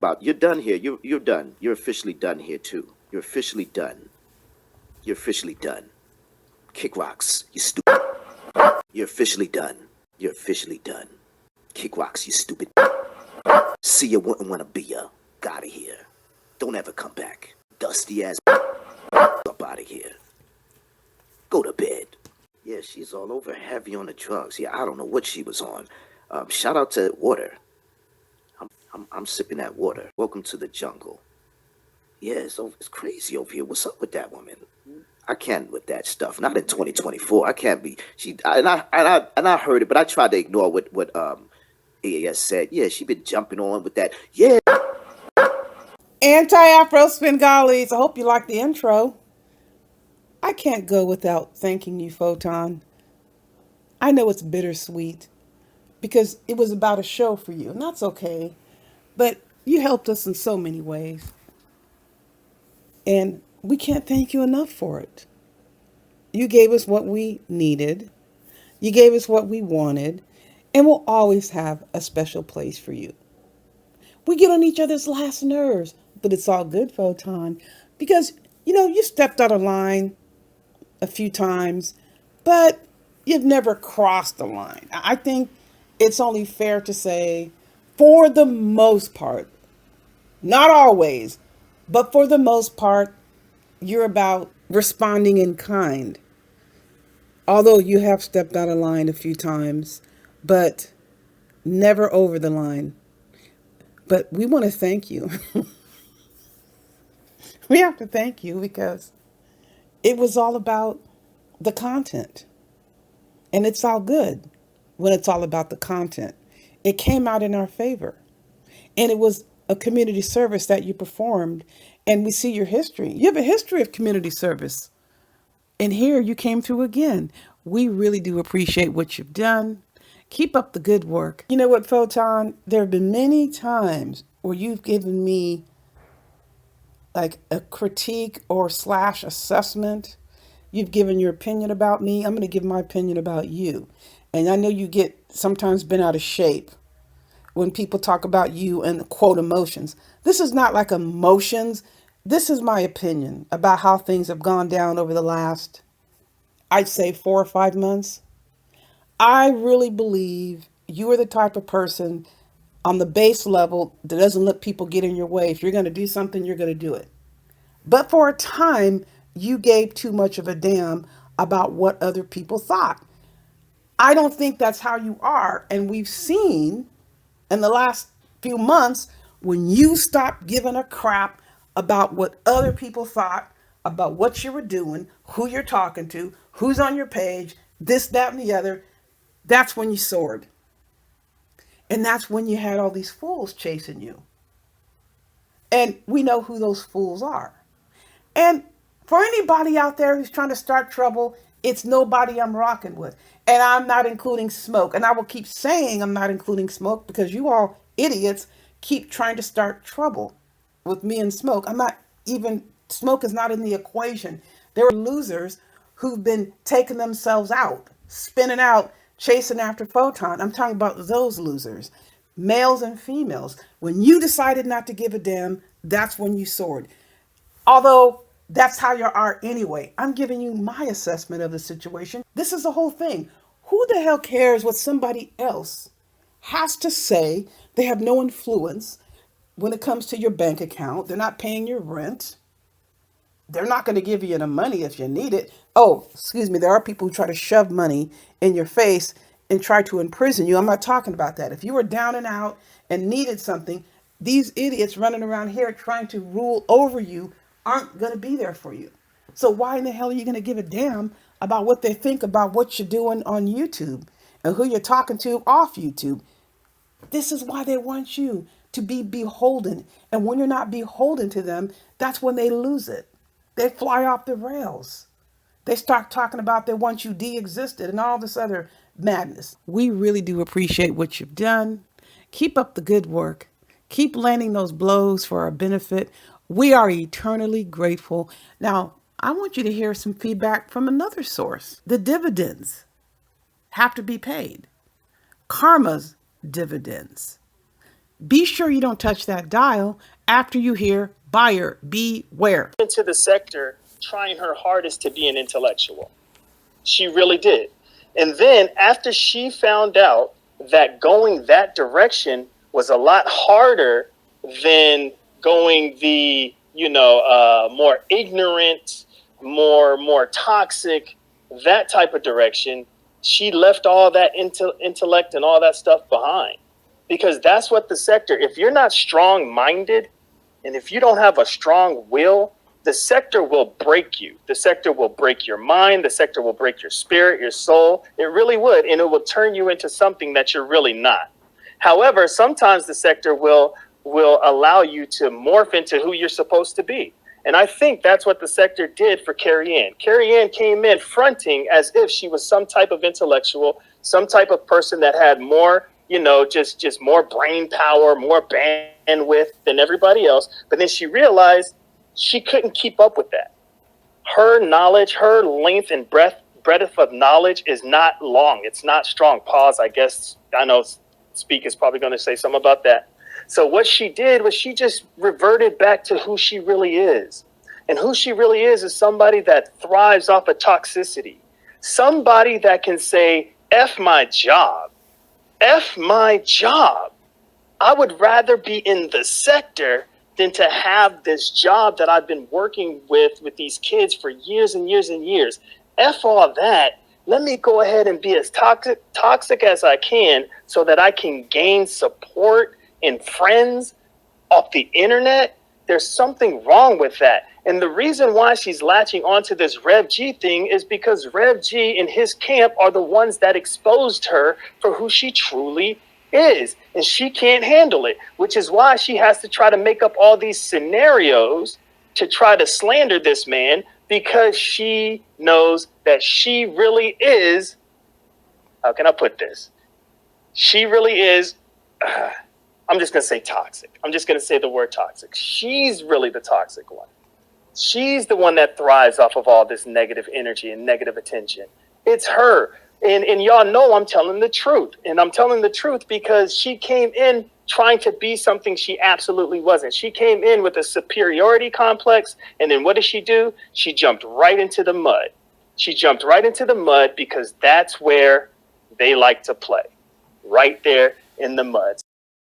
About you're done here. You're done. You're officially done here too. You're officially done. You're officially done. Kick rocks, you stupid. You're officially done. You're officially done. Kick rocks, you stupid. See you wouldn't want to be ya. Out of here. Don't ever come back. Dusty ass up out of here. Go to bed. Yeah, she's all over heavy on the drugs. Yeah, I don't know what she was on. Shout out to water. I'm sipping that water. Welcome to the jungle. Yeah, it's crazy over here. What's up with that woman? I can't with that stuff. Not in 2024. I can't be. I heard it, but I tried to ignore what AAS said. Yeah, she been jumping on with that. Yeah. Anti-Afro Svengalis. I hope you like the intro. I can't go without thanking you, Photon. I know it's bittersweet because it was about a show for you, and that's okay. But you helped us in so many ways, and we can't thank you enough for it. You gave us what we needed. You gave us what we wanted, and we'll always have a special place for you. We get on each other's last nerves, but it's all good, Photon, because, you stepped out of line a few times, but you've never crossed the line. I think it's only fair to say, for the most part, not always, but for the most part, you're about responding in kind. Although you have stepped out of line a few times, but never over the line. But we want to thank you. We have to thank you because it was all about the content. And it's all good when it's all about the content. It came out in our favor. And it was a community service that you performed. And we see your history. You have a history of community service. And here you came through again. We really do appreciate what you've done. Keep up the good work. You know what, Photon? There have been many times where you've given me like a critique or slash assessment. You've given your opinion about me. I'm going to give my opinion about you. And I know you get sometimes bent out of shape when people talk about you and quote emotions. This is not like emotions. This is my opinion about how things have gone down over the last, I'd say 4 or 5 months. I really believe you are the type of person on the base level that doesn't let people get in your way. If you're going to do something, you're going to do it. But for a time, you gave too much of a damn about what other people thought. I don't think that's how you are. And we've seen in the last few months when you stopped giving a crap about what other people thought, about what you were doing, who you're talking to, who's on your page, this, that, and the other. That's when you soared. And that's when you had all these fools chasing you. And we know who those fools are. And for anybody out there who's trying to start trouble, it's nobody I'm rocking with. And I'm not including Smoke. And I will keep saying I'm not including Smoke because you all idiots keep trying to start trouble with me and Smoke. Smoke is not in the equation. There are losers who've been taking themselves out, spinning out, chasing after Photon. I'm talking about those losers, males and females. When you decided not to give a damn, that's when you soared. Although that's how you are anyway. I'm giving you my assessment of the situation. This is the whole thing. Who the hell cares what somebody else has to say? They have no influence when it comes to your bank account. They're not paying your rent. They're not going to give you the money if you need it. Oh, excuse me. There are people who try to shove money in your face and try to imprison you. I'm not talking about that. If you were down and out and needed something, these idiots running around here trying to rule over you aren't going to be there for you. So why in the hell are you going to give a damn about what they think about what you're doing on YouTube and who you're talking to off YouTube? This is why they want you to be beholden. And when you're not beholden to them, that's when they lose it. They fly off the rails. They start talking about they want you de-existed and all this other madness. We really do appreciate what you've done. Keep up the good work. Keep landing those blows for our benefit. We are eternally grateful. Now, I want you to hear some feedback from another source. The dividends have to be paid. Karma's dividends. Be sure you don't touch that dial after you hear buyer beware. Into the sector trying her hardest to be an intellectual. She really did. And then after she found out that going that direction was a lot harder than going the, more ignorant, more toxic, that type of direction, she left all that intellect and all that stuff behind. Because that's what the sector, if you're not strong-minded, and if you don't have a strong will, the sector will break you. The sector will break your mind. The sector will break your spirit, your soul. It really would. And it will turn you into something that you're really not. However, sometimes the sector will allow you to morph into who you're supposed to be. And I think that's what the sector did for Carrie Ann. Carrie Ann came in fronting as if she was some type of intellectual, some type of person that had more, just more brain power, more bandwidth than everybody else. But then she realized she couldn't keep up with that. Her knowledge, her length and breadth of knowledge is not long. It's not strong. Pause, I guess. I know Speak is probably going to say something about that. So what she did was she just reverted back to who she really is. And who she really is somebody that thrives off of toxicity. Somebody that can say, F my job. F my job. I would rather be in the sector than to have this job that I've been working with these kids for years and years and years. F all that. Let me go ahead and be as toxic as I can so that I can gain support and friends off the internet. There's something wrong with that. And the reason why she's latching onto this Rev G thing is because Rev G and his camp are the ones that exposed her for who she truly is. And she can't handle it, which is why she has to try to make up all these scenarios to try to slander this man, because she knows that she really is, how can I put this? She really is, I'm just going to say toxic. I'm just going to say the word toxic. She's really the toxic one. She's the one that thrives off of all this negative energy and negative attention. It's her. And y'all know I'm telling the truth. And I'm telling the truth because she came in trying to be something she absolutely wasn't. She came in with a superiority complex. And then what did she do? She jumped right into the mud. She jumped right into the mud because that's where they like to play. Right there in the mud.